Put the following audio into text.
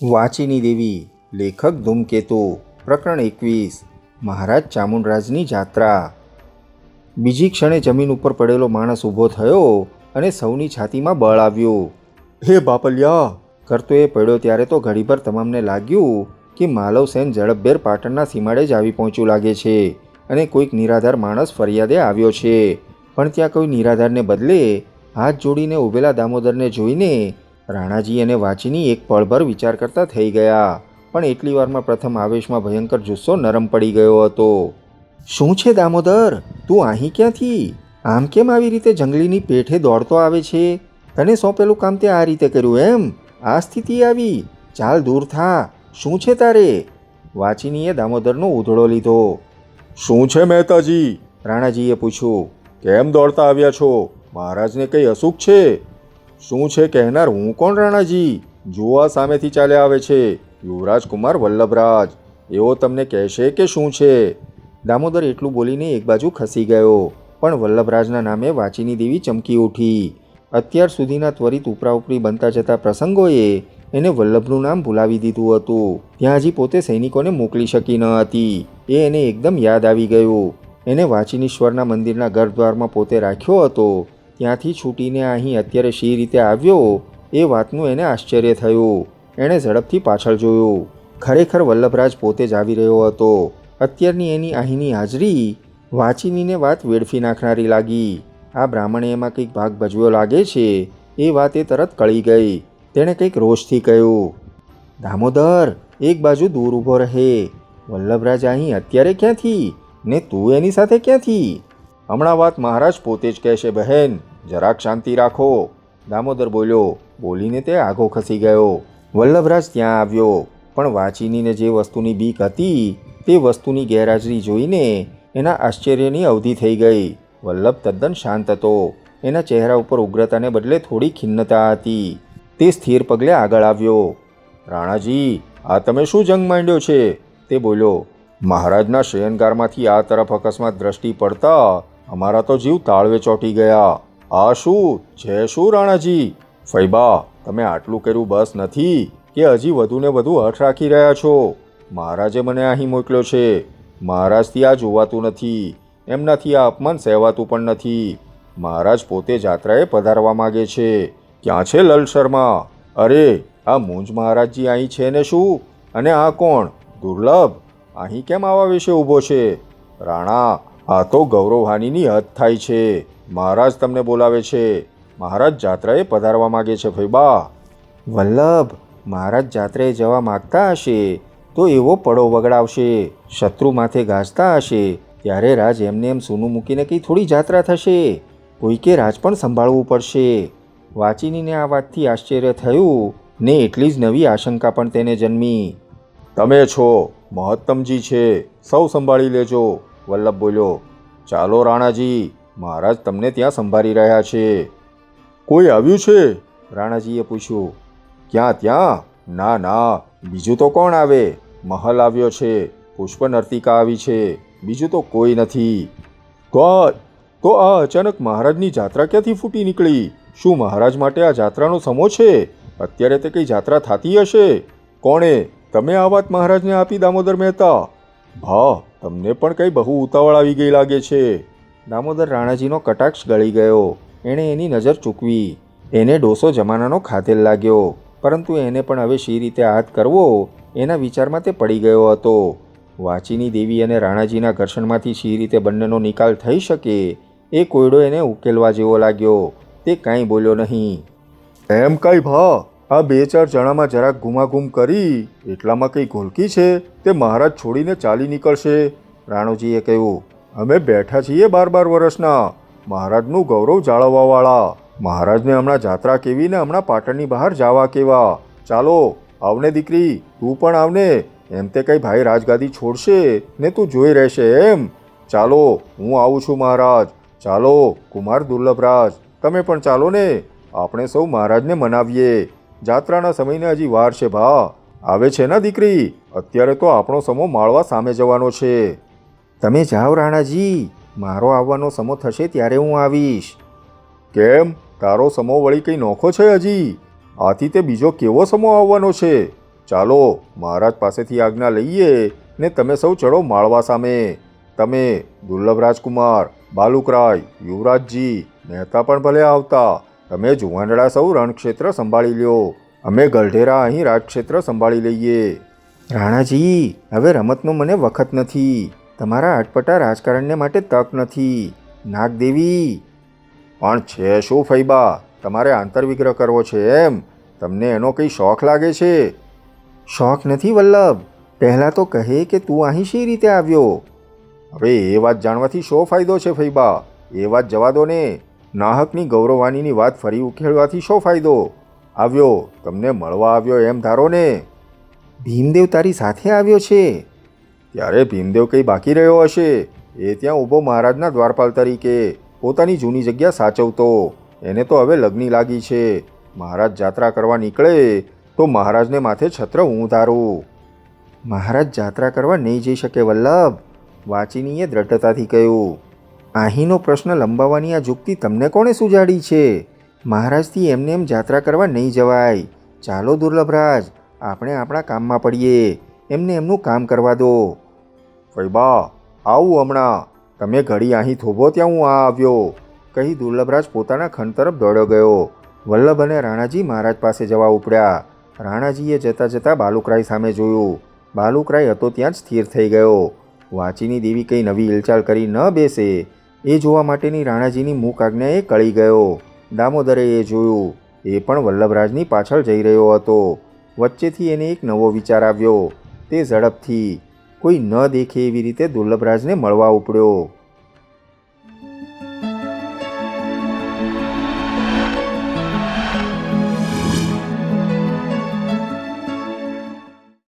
વાચીની દેવી. લેખક ધૂમકેતુ. પ્રકરણ 21. મહારાજ ચામુંડરાજની જાત્રા. બીજી ક્ષણે જમીન ઉપર પડેલો માણસ ઊભો થયો અને સૌની છાતીમાં બળ આવ્યું. હે બાપલિયા કરતો એ પડ્યો ત્યારે તો ઘડીભર તમામને લાગ્યું કે માલવસેન ઝડપભેર પાટણના સીમાડે જ આવી પહોંચ્યું લાગે છે અને કોઈક નિરાધાર માણસ ફરિયાદે આવ્યો છે. પણ ત્યાં કોઈ નિરાધારને બદલે હાથ જોડીને ઊભેલા દામોદરને જોઈને રાણાજી અને વાચીની એક પળભર વિચાર કરતા થઈ ગયા. પણ એટલી વારમાં પ્રથમ આવેશમાં ભયંકર જુસ્સો નરમ પડી ગયો હતો. શું છે દામોદર, તું અહીં ક્યાંથી? આમ કેમ આવી રીતે જંગલીની પેઠે દોડતો આવે છે? તને સોંપેલું કામ તે આ રીતે કર્યું એમ? આ સ્થિતિ આવી? ચાલ દૂર થા. શું છે તારે? વાચીનીએ દામોદરનો ઉધડો લીધો. શું છે મહેતાજી? રાણાજીએ પૂછ્યું. કેમ દોડતા આવ્યા છો? મહારાજને કંઈ અસુખ છે? શું છે કહેનાર? હું કોણ રાણાજી? જોવા સામેથી ચાલ્યા આવે છે યુવરાજ કુમાર વલ્લભરાજ. એવો તમને કહેશે કે શું છે? દામોદર એટલું બોલીને એક બાજુ ખસી ગયો. પણ વલ્લભરાજના નામે વાચીની દેવી ચમકી ઉઠી. અત્યાર સુધીના ત્વરિત ઉપરાઉપરી બનતા જતા પ્રસંગોએ એને વલ્લભનું નામ ભૂલાવી દીધું હતું. ત્યાં હજી પોતે સૈનિકોને મોકલી શકી ન હતી એ એને એકદમ યાદ આવી ગયું. એને વાચીનીશ્વરના મંદિરના ગર્ભદ્વારમાં પોતે રાખ્યો હતો. ત્યાંથી છૂટીને અહીં અત્યારે શી રીતે આવ્યો એ વાતનું એને આશ્ચર્ય થયું. એણે ઝડપથી પાછળ જોયું. ખરેખર વલ્લભરાજ પોતે જ આવી રહ્યો હતો. અત્યારની એની અહીંની હાજરી વાચીનીને વાત વેડફી નાખનારી લાગી. આ બ્રાહ્મણે એમાં કંઈક ભાગ ભજવ્યો લાગે છે એ વાત એ તરત કળી ગઈ. તેણે કંઈક રોષથી કહ્યું. દામોદર, એક બાજુ દૂર ઊભો રહે. વલ્લભરાજ અહીં અત્યારે ક્યાંથી? ને તું એની સાથે ક્યાંથી? હમણાં વાત મહારાજ પોતે જ કહેશે બહેન, જરાક શાંતિ રાખો. દામોદર બોલ્યો. બોલીને તે આઘો ખસી ગયો. વલ્લભરાજ ત્યાં આવ્યો. પણ વાચીનીને જે વસ્તુની બીક હતી તે વસ્તુની ગેરહાજરી જોઈને એના આશ્ચર્યની અવધિ થઈ ગઈ. વલ્લભ તદ્દન શાંત હતો. એના ચહેરા ઉપર ઉગ્રતાને બદલે થોડી ખિન્નતા હતી. તે સ્થિર પગલે આગળ આવ્યો. રાણાજી, આ તમે શું જંગ માંડ્યો છે? તે બોલ્યો. મહારાજના શયનગારમાંથી આ તરફ અકસ્માત દ્રષ્ટિ પડતા અમારા તો જીવ તાળવે ચોંટી ગયા. આ શું છે? શું રાણાજી? ફૈબા, તમે આટલું કર્યું બસ નથી કે હજી વધુને વધુ હઠ રાખી રહ્યા છો? મહારાજે મને અહીં મોકલ્યો છે. મહારાજથી આ જોવાતું નથી, એમનાથી આ અપમાન સહેવાતું પણ નથી. મહારાજ પોતે જાત્રાએ પધારવા માગે છે. ક્યાં છે લલ શર્મા? અરે, આ મુંજ મહારાજજી અહીં છે ને શું? અને આ કોણ? દુર્લભ અહીં કેમ આવા વિશે ઊભો છે? રાણા, આ તો ગૌરવહાનિની હદ થાય છે. મહારાજ તમને બોલાવે છે. મહારાજ જાત્રાએ પધારવા માગે છે ફૈબા. વલ્લભ, મહારાજ જાત્રાએ જવા માગતા હશે તો એવો પડો વગડાવશે, શત્રુ માથે ગાજતા હશે ત્યારે રાજ એમને એમ સૂનું મૂકીને કંઈ થોડી જાત્રા થશે? કોઈકે રાજ પણ સંભાળવું પડશે. વાચીનીને આ વાતથી આશ્ચર્ય થયું ને એટલી જ નવી આશંકા પણ તેને જન્મી. તમે છો, મહત્તમજી છે, સૌ સંભાળી લેજો. વલ્લભ બોલ્યો. ચાલો રાણાજી, મહારાજ તમને ત્યાં સંભાળી રહ્યા છે. કોઈ આવ્યું છે? રાણાજીએ પૂછ્યું. ક્યાં ત્યાં? ના ના, બીજું તો કોણ આવે? મહલ આવ્યો છે, પુષ્પ નર્તિકા આવી છે, બીજું તો કોઈ નથી. તો આ અચાનક મહારાજની જાત્રા ક્યાંથી ફૂટી નીકળી? શું મહારાજ માટે આ જાત્રાનો સમો છે? અત્યારે તે કંઈ જાત્રા થતી હશે. કોણે? તમે આ વાત મહારાજને આપી દામોદર મહેતા? ભા, તમને પણ કંઈ બહુ ઉતાવળ આવી ગઈ લાગે છે. દામોદર રાણાજીનો કટાક્ષ ગળી ગયો. એણે એની નજર ચૂકવી. એને ડોસો જમાનાનો ખાતેલ લાગ્યો. પરંતુ એને પણ હવે શી રીતે હાથ કરવો એના વિચારમાં તે પડી ગયો હતો. વાચીની દેવી અને રાણાજીના ઘર્ષણમાંથી શી રીતે બંનેનો નિકાલ થઈ શકે એ કોયડો એને ઉકેલવા જેવો લાગ્યો. તે કાંઈ બોલ્યો નહીં. એમ કાંઈ ભા, આ 2-4 જણામાં જરાક ઘુમાઘૂમ કરી એટલામાં કંઈ ઘોલકી છે તે મહારાજ છોડીને ચાલી નીકળશે. રાણોજીએ કહ્યું. અમે બેઠા છીએ 12 વર્ષના, મહારાજનું ગૌરવ જાળવવાવાળા. મહારાજને હમણાં જાત્રા કેવી ને હમણાં પાટણની બહાર જવા કેવા. ચાલો આવને દીકરી, તું પણ આવને. એમ તે કંઈ ભાઈ રાજગાદી છોડશે ને તું જોઈ રહેશે એમ? ચાલો, હું આવું છું મહારાજ. ચાલો કુમાર દુર્લભરાજ, તમે પણ ચાલો ને. આપણે સૌ મહારાજને મનાવીએ. જાત્રાના સમયને હજી વાર છે ભા. આવે છે ને દીકરી? અત્યારે તો આપણો સમો માળવા સામે જવાનો છે. તમે જાઓ રાણાજી, મારો આવવાનો સમો થશે ત્યારે હું આવીશ. કેમ, તારો સમો વળી કંઈ નોખો છે હજી? આથી તે બીજો કેવો સમો આવવાનો છે? ચાલો મહારાજ પાસેથી આજ્ઞા લઈએ ને તમે સૌ ચડો માળવા સામે. તમે દુર્લભ રાજકુમાર, બાલુકરાય, યુવરાજજી, મહેતા પણ ભલે આવતા. તમે જુવાનડા સૌ રણક્ષેત્ર સંભાળી લ્યો. અમે ગલઢેરા અહીં રાજક્ષેત્ર સંભાળી લઈએ. રાણાજી, હવે રમતનો મને વખત નથી. તમારા અટપટા રાજકારણને માટે તક નથી. નાગદેવી. પણ છે શું ફૈબા, તમારે આંતરવિગ્રહ કરવો છે એમ? તમને એનો કંઈ શોખ લાગે છે? શોખ નથી વલ્લભ. પહેલાં તો કહે કે તું અહીં શી રીતે આવ્યો? હવે એ વાત જાણવાથી શો ફાયદો છે ફૈબા? એ વાત જવા દો ને. નાહકની ગૌરવાનીની વાત ફરી ઉકેળવાથી શો ફાયદો? આવ્યો, તમને મળવા આવ્યો એમ ધારો ને. ભીમદેવ તારી સાથે આવ્યો છે? ત્યારે ભીમદેવ કંઈ બાકી રહ્યો હશે? એ ત્યાં ઊભો મહારાજના દ્વારપાલ તરીકે પોતાની જૂની જગ્યા સાચવતો. એને તો હવે લગ્ની લાગી છે. મહારાજ જાત્રા કરવા નીકળે તો મહારાજને માથે છત્ર હું ધારું. મહારાજ જાત્રા કરવા નહીં જઈ શકે વલ્લભ. વાચિનીએ દ્રઢતાથી કહ્યું. અહીંનો પ્રશ્ન લંબાવવાની આ જુક્તિ તમને કોણે સુજાડી છે? મહારાજથી એમને એમ જાત્રા કરવા નહીં જવાય. ચાલો દુર્લભરાજ, આપણે આપણા કામમાં પડીએ. એમને એમનું કામ કરવા દો. ફૈબા, આવું હમણાં. તમે ઘડી અહીં થોભો ત્યાં હું આ આવ્યો, કહી દુર્લભરાજ પોતાના ખંડ તરફ દોડ્યો ગયો. વલ્લભ અને રાણાજી મહારાજ પાસે જવા ઉપડ્યા. રાણાજીએ જતાં જતાં બાલુકરાય સામે જોયું. બાલુકરાય હતો ત્યાં જ સ્થિર થઈ ગયો. વાચીની દેવી કંઈ નવી હિલચાલ કરી ન બેસે એ જોવા માટેની રાણાજીની મૂક આજ્ઞાએ કળી ગયો. દામોદરે એ જોયું. એ પણ વલ્લભરાજની પાછળ જઈ રહ્યો હતો. વચ્ચેથી એને એક નવો વિચાર આવ્યો. તે ઝડપથી કોઈ ન દેખે એવી રીતે દુર્લભરાજને મળવા ઉપડ્યો.